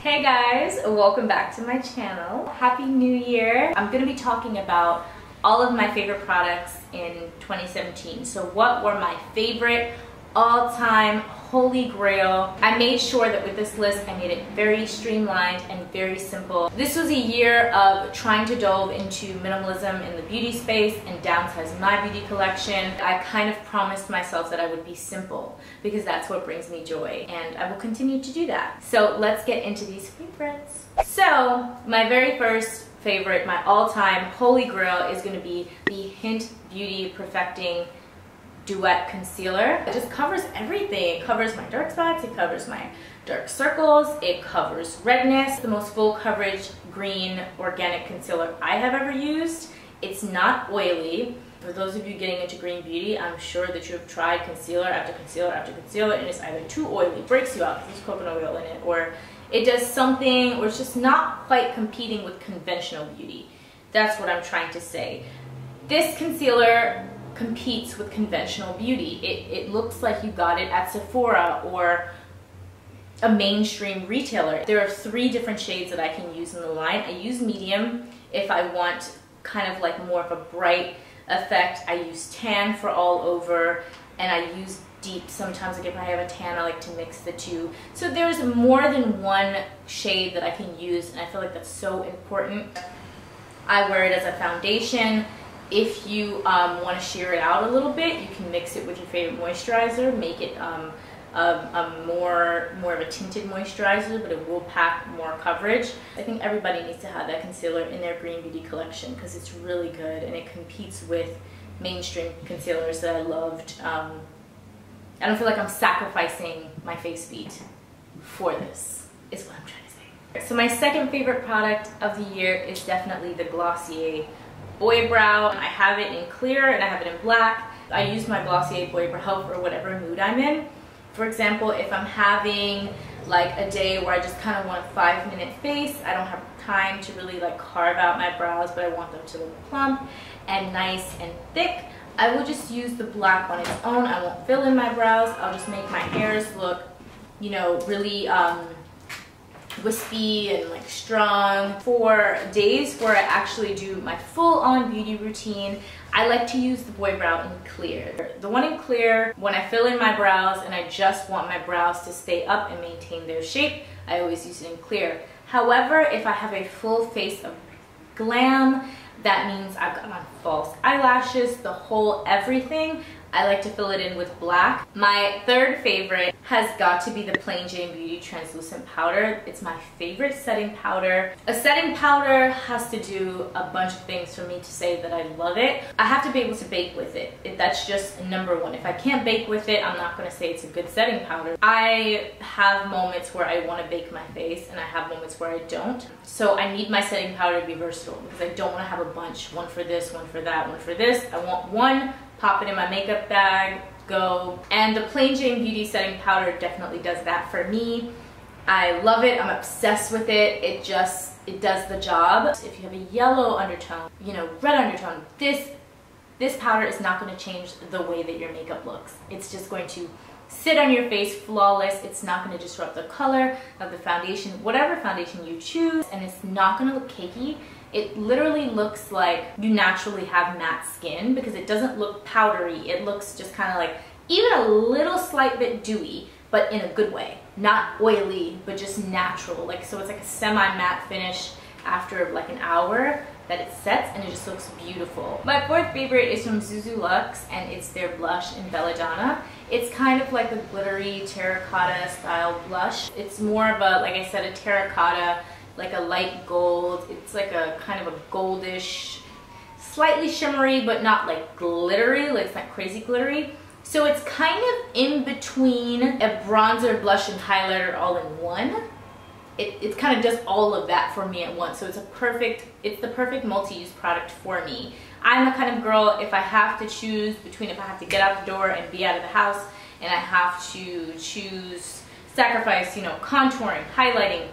Hey guys, welcome back to my channel. Happy New Year. I'm going to be talking about all of my favorite products in 2017. So what were my favorite all-time holy grail? I made sure that with this list I made it very streamlined and very simple. This was a year of trying to delve into minimalism in the beauty space and downsize my beauty collection. I kind of promised myself that I would be simple because that's what brings me joy, and I will continue to do that. So let's get into these favorites. So my very first favorite, my all-time holy grail, is going to be the HYNT Beauty Perfecting Duet Concealer. It just covers everything. It covers my dark spots, it covers my dark circles, it covers redness. The most full coverage green organic concealer I have ever used. It's not oily. For those of you getting into green beauty, I'm sure that you have tried concealer after concealer after concealer and it's either too oily, breaks you out because there's coconut oil in it, or it does something, or it's just not quite competing with conventional beauty. That's what I'm trying to say. This concealer competes with conventional beauty. It looks like you got it at Sephora or a mainstream retailer. There are 3 different shades that I can use in the line. I use medium if I want kind of like more of a bright effect. I use tan for all over, and I use deep sometimes. Like if I have a tan, I like to mix the two. So there's more than one shade that I can use, and I feel like that's so important. I wear it as a foundation. If you want to sheer it out a little bit, you can mix it with your favorite moisturizer, make it more of a tinted moisturizer, but it will pack more coverage. I think everybody needs to have that concealer in their green beauty collection because it's really good and it competes with mainstream concealers that I loved. I don't feel like I'm sacrificing my face beat for this, is what I'm trying to say. So my second favorite product of the year is definitely the Glossier Boy Brow. I have it in clear and I have it in black. I use my Glossier Boy Brow for whatever mood I'm in. For example, if I'm having like a day where I just kind of want a 5-minute face, I don't have time to really like carve out my brows, but I want them to look plump and nice and thick, I will just use the black on its own. I won't fill in my brows. I'll just make my hairs look, you know, really wispy and like strong. For days where I actually do my full-on beauty routine, I like to use the Boy Brow in clear. The one in clear, when I fill in my brows and I just want my brows to stay up and maintain their shape, I always use it in clear. However, if I have a full face of glam, that means I've got on false eyelashes, the whole everything, I like to fill it in with black. My third favorite has got to be the Plain Jane Beauty Translucent Powder. It's my favorite setting powder. A setting powder has to do a bunch of things for me to say that I love it. I have to be able to bake with it. That's just number one. If I can't bake with it, I'm not going to say it's a good setting powder. I have moments where I want to bake my face and I have moments where I don't. So I need my setting powder to be versatile because I don't want to have a bunch. One for this, one for that, one for this. I want one, pop it in my makeup bag, go. And the Plain Jane Beauty Setting Powder definitely does that for me. I love it. I'm obsessed with it. It does the job. If you have a yellow undertone, you know, red undertone, this powder is not going to change the way that your makeup looks. It's just going to sit on your face flawless. It's not going to disrupt the color of the foundation, whatever foundation you choose, and it's not going to look cakey. It literally looks like you naturally have matte skin because it doesn't look powdery. It looks just kind of like even a little slight bit dewy, but in a good way. Not oily, but just natural. Like, so it's like a semi-matte finish after like an hour that it sets, and it just looks beautiful. My fourth favorite is from Zuzu Luxe, and it's their blush in Donna. It's kind of like a glittery terracotta style blush. It's more of a, like I said, a terracotta, like a light gold. It's like a kind of a goldish, slightly shimmery, but not like glittery, like it's not crazy glittery. So it's kind of in between a bronzer, blush, and highlighter all in one. It kind of does all of that for me at once. So it's the perfect multi-use product for me. I'm the kind of girl, if I have to choose between, if I have to get out the door and be out of the house, and I have to sacrifice, you know, contouring, highlighting,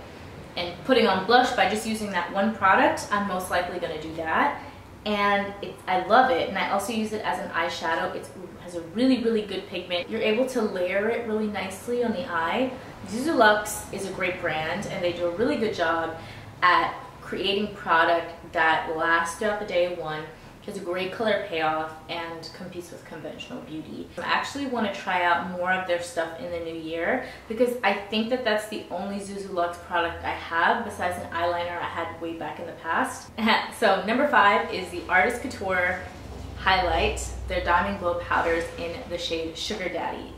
and putting on blush by just using that one product, I'm most likely going to do that. And I love it, and I also use it as an eyeshadow. It has a really, really good pigment. You're able to layer it really nicely on the eye. Zuzu Luxe is a great brand and they do a really good job at creating product that lasts throughout the day, one, has a great color payoff, and competes with conventional beauty. I actually want to try out more of their stuff in the new year because I think that that's the only Zuzu Luxe product I have besides an eyeliner I had way back in the past. So number 5 is the Artist Couture Highlight, their Diamond Glow powders in the shade Sugar Daddy.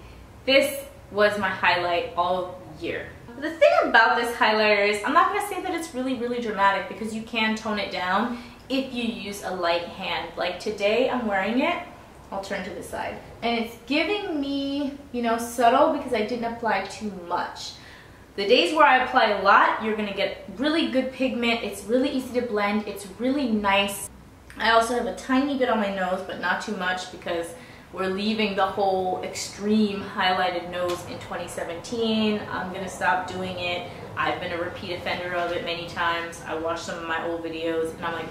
This was my highlight all year. The thing about this highlighter is I'm not going to say that it's really dramatic because you can tone it down if you use a light hand. Like today I'm wearing it, I'll turn to the side, and it's giving me, you know, subtle because I didn't apply too much. The days where I apply a lot, you're going to get really good pigment. It's really easy to blend. It's really nice. I also have a tiny bit on my nose, but not too much because we're leaving the whole extreme highlighted nose in 2017. I'm gonna stop doing it. I've been a repeat offender of it many times. I watched some of my old videos and I'm like,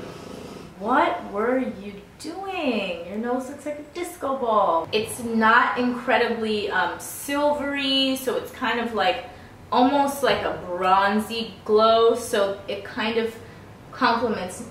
what were you doing? Your nose looks like a disco ball. It's not incredibly silvery, so it's kind of like almost like a bronzy glow, so it kind of complements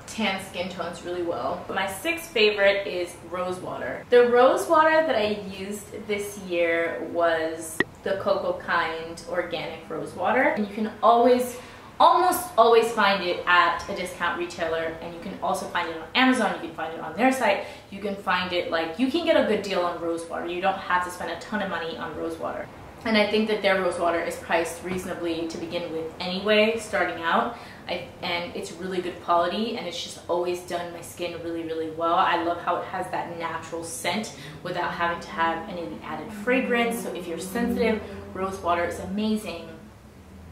tan skin tones really well. My 6th favorite is Rosewater. The Rosewater that I used this year was the Cocokind organic Rosewater, and you can almost always find it at a discount retailer, and you can also find it on Amazon. You can find it on their site. You can find it, like, you can get a good deal on Rosewater. You don't have to spend a ton of money on Rosewater. And I think that their Rosewater is priced reasonably to begin with anyway, starting out. And it's really good quality, and it's just always done my skin really well. I love how it has that natural scent without having to have any added fragrance. So if you're sensitive, Rosewater is amazing.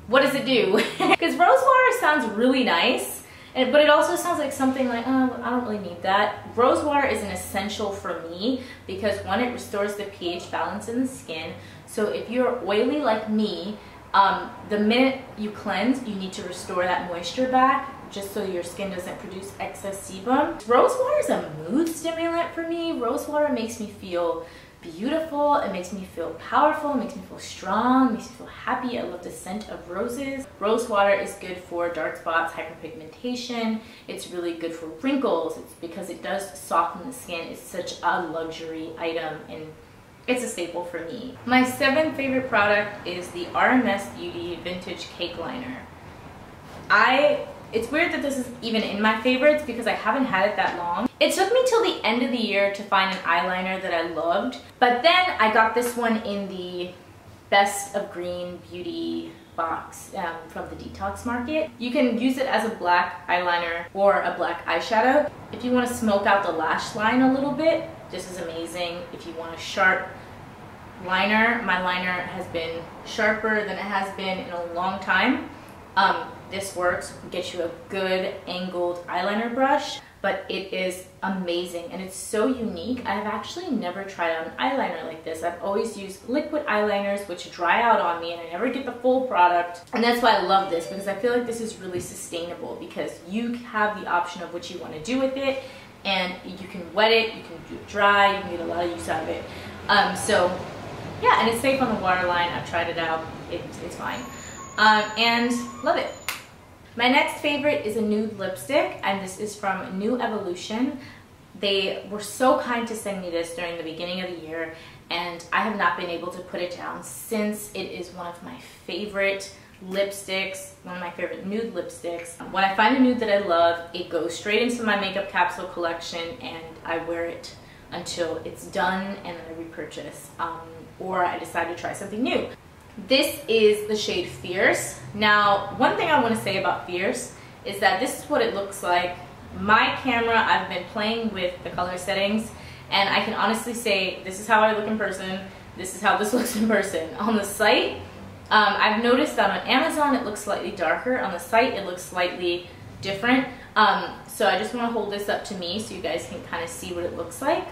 What does it do? Because Rosewater sounds really nice, but it also sounds like something like, oh, I don't really need that. Rosewater is an essential for me because, one, it restores the pH balance in the skin. So if you're oily like me, the minute you cleanse, you need to restore that moisture back just so your skin doesn't produce excess sebum. Rosewater is a mood stimulant for me. Rosewater makes me feel beautiful, it makes me feel powerful, it makes me feel strong, it makes me feel happy. I love the scent of roses. Rosewater is good for dark spots, hyperpigmentation. It's really good for wrinkles. It's because it does soften the skin. It's such a luxury item, and it's a staple for me. My 7th favorite product is the RMS Beauty Vintage Cake Liner. It's weird that this is even in my favorites because I haven't had it that long. It took me till the end of the year to find an eyeliner that I loved, but then I got this one in the Best of Green Beauty box from the Detox Market. You can use it as a black eyeliner or a black eyeshadow. If you want to smoke out the lash line a little bit, this is amazing. If you want a sharp liner, my liner has been sharper than it has been in a long time. This works, gets you a good angled eyeliner brush, but it is amazing and it's so unique. I've actually never tried out an eyeliner like this. I've always used liquid eyeliners which dry out on me and I never get the full product. And that's why I love this, because I feel like this is really sustainable because you have the option of what you want to do with it, and you can wet it, you can do it dry, you can get a lot of use out of it. So yeah, and it's safe on the waterline. I've tried it out, it's fine. And love it. My next favorite is a nude lipstick, and this is from New Evolution. They were so kind to send me this during the beginning of the year, and I have not been able to put it down since. It is one of my favorite lipsticks, one of my favorite nude lipsticks. When I find a nude that I love, it goes straight into my makeup capsule collection, and I wear it until it's done and then I repurchase, or I decide to try something new. This is the shade Fierce. Now, one thing I want to say about Fierce is that this is what it looks like. My camera, I've been playing with the color settings, and I can honestly say this is how I look in person, this is how this looks in person. On the site, I've noticed that on Amazon it looks slightly darker. On the site it looks slightly different. So I just want to hold this up to me so you guys can kind of see what it looks like.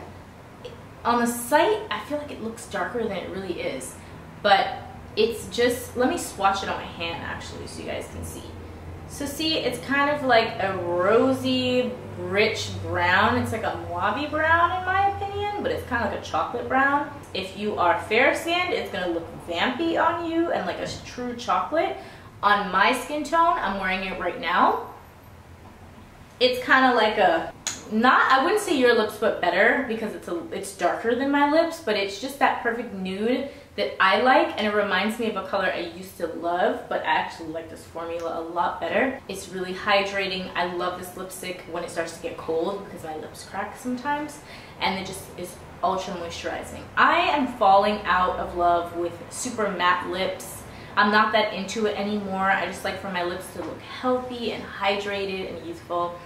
On the site, I feel like it looks darker than it really is, but it's just, let me swatch it on my hand actually so you guys can see. So see, it's kind of like a rosy, rich brown. It's like a mauve brown in my opinion, but it's kind of like a chocolate brown. If you are fair skinned, it's gonna look vampy on you and like a true chocolate. On my skin tone, I'm wearing it right now. It's kind of like a, not, I wouldn't say your lips but better, because it's darker than my lips, but it's just that perfect nude that I like, and it reminds me of a color I used to love, but I actually like this formula a lot better. It's really hydrating. I love this lipstick when it starts to get cold because my lips crack sometimes, and it just is ultra moisturizing. I am falling out of love with super matte lips. I'm not that into it anymore. I just like for my lips to look healthy and hydrated and youthful.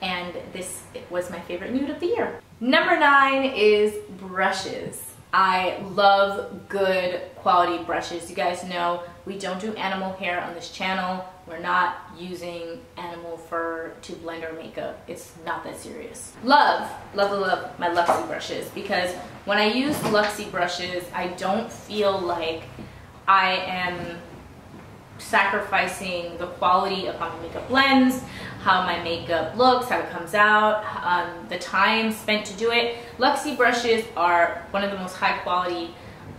And this was my favorite nude of the year. Number 9 is brushes. I love good quality brushes. You guys know we don't do animal hair on this channel. We're not using animal fur to blend our makeup. It's not that serious. Love my Luxie brushes, because when I use Luxie brushes, I don't feel like I am sacrificing the quality of how my makeup blends, how my makeup looks, how it comes out, the time spent to do it. Luxie brushes are one of the most high quality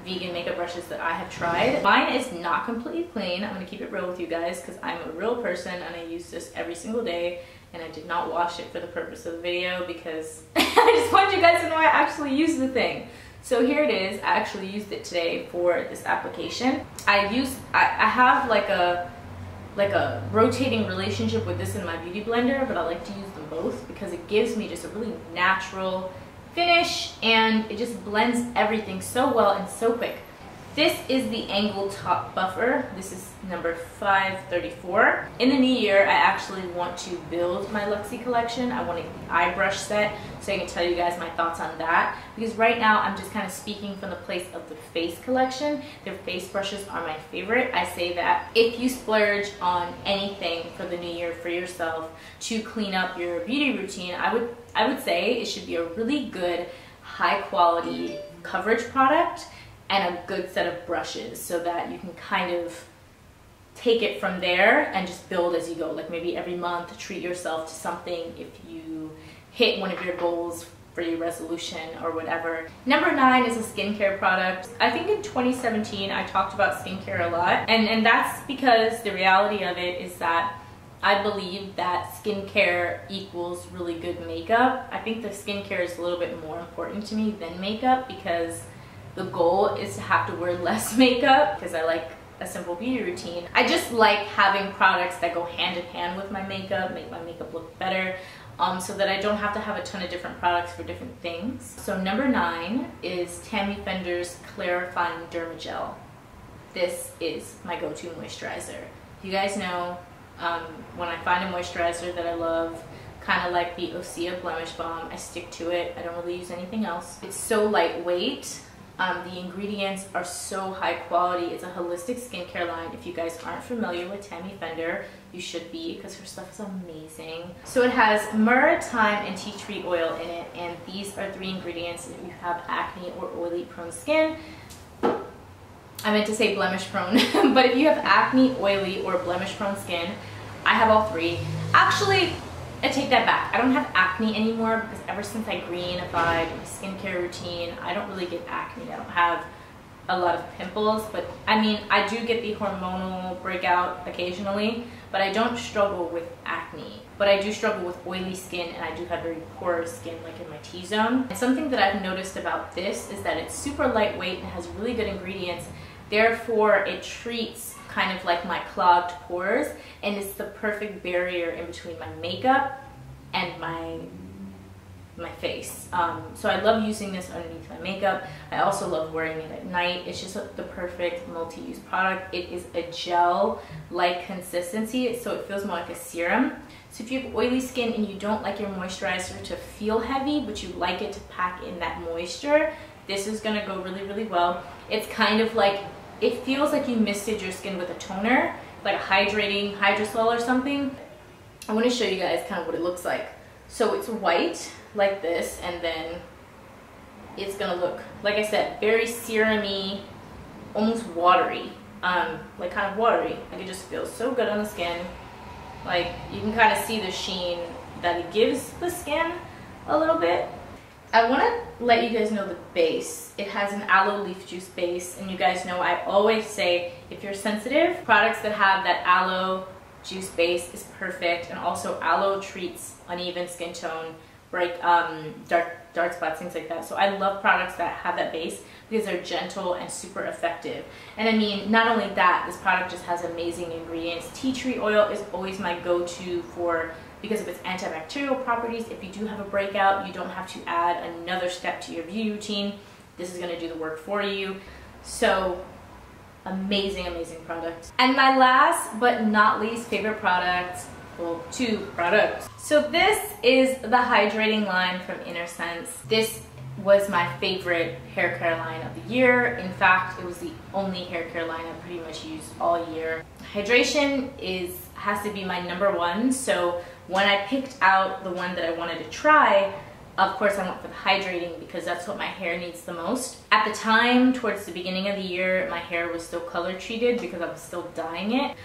vegan makeup brushes that I have tried. Mine is not completely clean. I'm gonna keep it real with you guys because I'm a real person and I use this every single day, and I did not wash it for the purpose of the video because I just want you guys to know I actually use the thing. So here it is. I actually used it today for this application. I have like a rotating relationship with this and my beauty blender, but I like to use them both because it gives me just a really natural finish and it just blends everything so well and so quick. This is the Angled Top Buffer. This is number 534. In the new year, I actually want to build my Luxie collection. I want an eye brush set so I can tell you guys my thoughts on that. Because right now, I'm just kind of speaking from the place of the face collection. Their face brushes are my favorite. I say that if you splurge on anything for the new year for yourself to clean up your beauty routine, I would say it should be a really good, high quality coverage product and a good set of brushes so that you can kind of take it from there and just build as you go. Like maybe every month treat yourself to something if you hit one of your goals for your resolution or whatever. Number 9 is a skincare product. I think in 2017 I talked about skincare a lot, and that's because the reality of it is that I believe that skincare equals really good makeup. I think the skincare is a little bit more important to me than makeup because the goal is to have to wear less makeup because I like a simple beauty routine. I just like having products that go hand in hand with my makeup, make my makeup look better, so that I don't have to have a ton of different products for different things. So number 9 is Tammy Fender's Clarifying Dermagel. This is my go-to moisturizer. You guys know when I find a moisturizer that I love, kind of like the Osea Blemish Balm, I stick to it. I don't really use anything else. It's so lightweight. The ingredients are so high quality. It's a holistic skincare line. If you guys aren't familiar with Tammy Fender, you should be because her stuff is amazing. So it has myrrh, thyme, and tea tree oil in it, and these are 3 ingredients if you have acne or oily prone skin. I meant to say blemish prone, but if you have acne, oily, or blemish prone skin, I have all 3. Actually, I take that back. I don't have acne anymore because ever since I greenified my skincare routine, I don't really get acne. I don't have a lot of pimples, but I mean, I do get the hormonal breakout occasionally, but I don't struggle with acne. But I do struggle with oily skin, and I do have very porous skin, like in my T-zone. And something that I've noticed about this is that it's super lightweight and has really good ingredients. Therefore, it treats kind of like my clogged pores, and it's the perfect barrier in between my makeup and my face. So I love using this underneath my makeup. I also love wearing it at night. It's just the perfect multi-use product. It is a gel-like consistency, so it feels more like a serum. So if you have oily skin and you don't like your moisturizer to feel heavy, but you like it to pack in that moisture, this is gonna go really, really well. It's kind of like, it feels like you misted your skin with a toner, like a hydrating hydrosol or something. I want to show you guys kind of what it looks like. So it's white like this, and then it's gonna look, like I said, very serum-y, almost watery, like kind of watery. Like it just feels so good on the skin. Like you can kind of see the sheen that it gives the skin a little bit. I want to let you guys know the base. It has an aloe leaf juice base, and you guys know I always say if you're sensitive, products that have that aloe juice base is perfect, and also aloe treats uneven skin tone, break dark spots, things like that. So I love products that have that base because they're gentle and super effective. And I mean, not only that, this product just has amazing ingredients. Tea tree oil is always my go-to because of its antibacterial properties. If you do have a breakout, you don't have to add another step to your beauty routine. This is going to do the work for you. So amazing, amazing product. And my last but not least favorite product, well, two products. So this is the hydrating line from Innersense. This was my favorite hair care line of the year. In fact, it was the only hair care line I pretty much used all year. Hydration has to be my #1. So when I picked out the one that I wanted to try, of course I went for the hydrating because that's what my hair needs the most. At the time, towards the beginning of the year, my hair was still color treated because I was still dyeing it.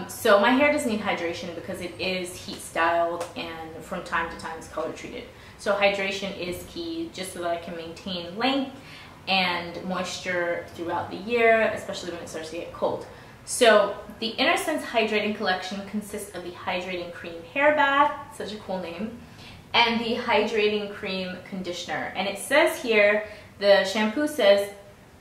So my hair does need hydration because it is heat styled and from time to time it's color treated. So hydration is key just so that I can maintain length and moisture throughout the year, especially when it starts to get cold. So the Innersense Hydrating Collection consists of the Hydrating Cream Hairbath, such a cool name, and the Hydrating Cream Conditioner. And it says here, the shampoo says,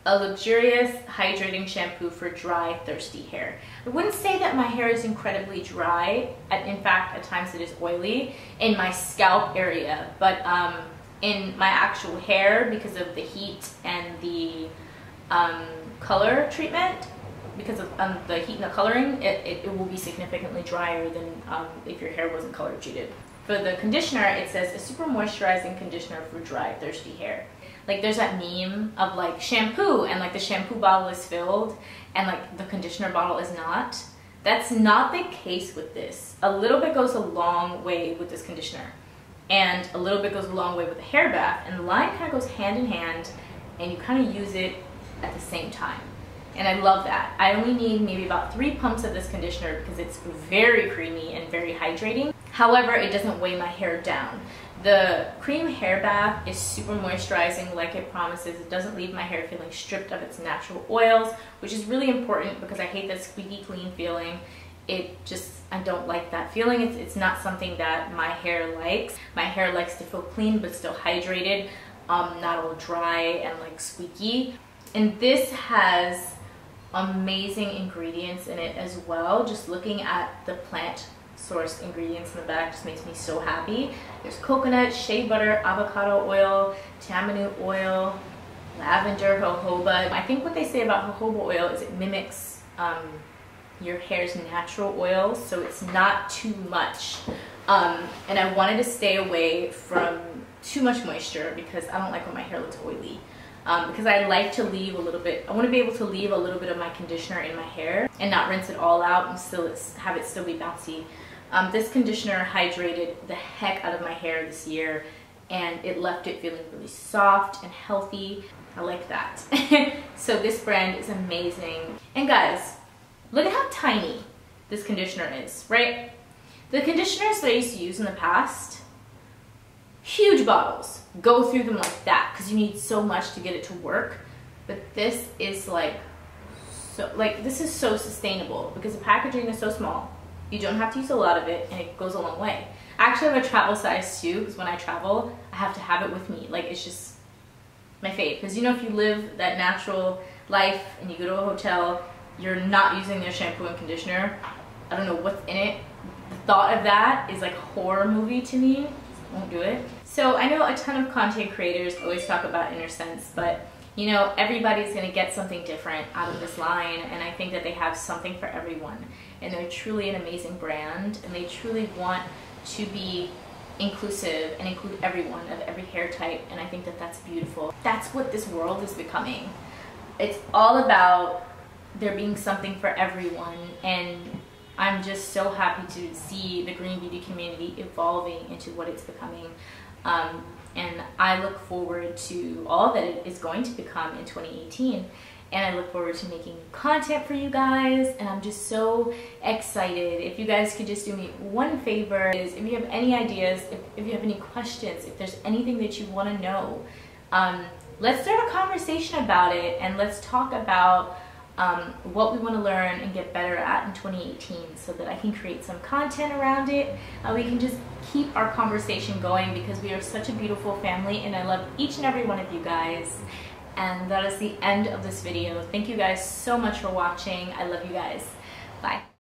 a luxurious hydrating shampoo for dry, thirsty hair. I wouldn't say that my hair is incredibly dry. In fact, at times it is oily in my scalp area, but in my actual hair, because of the heat and the color treatment, because of the heat and the coloring, it will be significantly drier than if your hair wasn't color treated. For the conditioner, it says a super moisturizing conditioner for dry, thirsty hair. Like there's that meme of like shampoo and like the shampoo bottle is filled and like the conditioner bottle is not. That's not the case with this. A little bit goes a long way with this conditioner and a little bit goes a long way with the hair bath, and the line kind of goes hand in hand and you kind of use it at the same time. And I love that. I only need maybe about 3 pumps of this conditioner because it's very creamy and very hydrating. However, it doesn't weigh my hair down. The cream hair bath is super moisturizing like it promises. It doesn't leave my hair feeling stripped of its natural oils, which is really important because I hate that squeaky clean feeling. I don't like that feeling. It's not something that my hair likes. My hair likes to feel clean but still hydrated, not all dry and like squeaky. And this has amazing ingredients in it as well. Just looking at the plant sourced ingredients in the back just makes me so happy. There's coconut, shea butter, avocado oil, tamarind oil, lavender, jojoba. I think what they say about jojoba oil is it mimics your hair's natural oil, so it's not too much. And I wanted to stay away from too much moisture because I don't like when my hair looks oily. Because I like to leave a little bit, I want to be able to leave a little bit of my conditioner in my hair and not rinse it all out and still have it still be bouncy. This conditioner hydrated the heck out of my hair this year and it left it feeling really soft and healthy. I like that. So this brand is amazing. And guys, look at how tiny this conditioner is, right? The conditioners that I used to use in the past, huge bottles, go through them like that because you need so much to get it to work. But this is this is so sustainable because the packaging is so small. You don't have to use a lot of it and it goes a long way. I actually have a travel size too because when I travel, I have to have it with me. Like it's just my fave. Because you know, if you live that natural life and you go to a hotel, you're not using their shampoo and conditioner. I don't know what's in it. The thought of that is like a horror movie to me. Won't do it. So I know a ton of content creators always talk about Innersense, but you know, everybody's gonna get something different out of this line, and I think that they have something for everyone. And they're truly an amazing brand, and they truly want to be inclusive and include everyone of every hair type, and I think that that's beautiful. That's what this world is becoming. It's all about there being something for everyone, and I'm just so happy to see the green beauty community evolving into what it's becoming. And I look forward to all that it is going to become in 2018. and I look forward to making content for you guys, and I'm just so excited. If you guys could just do me one favor, is if you have any ideas, if you have any questions, if there's anything that you want to know, let's start a conversation about it, and let's talk about what we want to learn and get better at in 2018 so that I can create some content around it. We can just keep our conversation going because we are such a beautiful family, and I love each and every one of you guys. And that is the end of this video. Thank you guys so much for watching. I love you guys. Bye.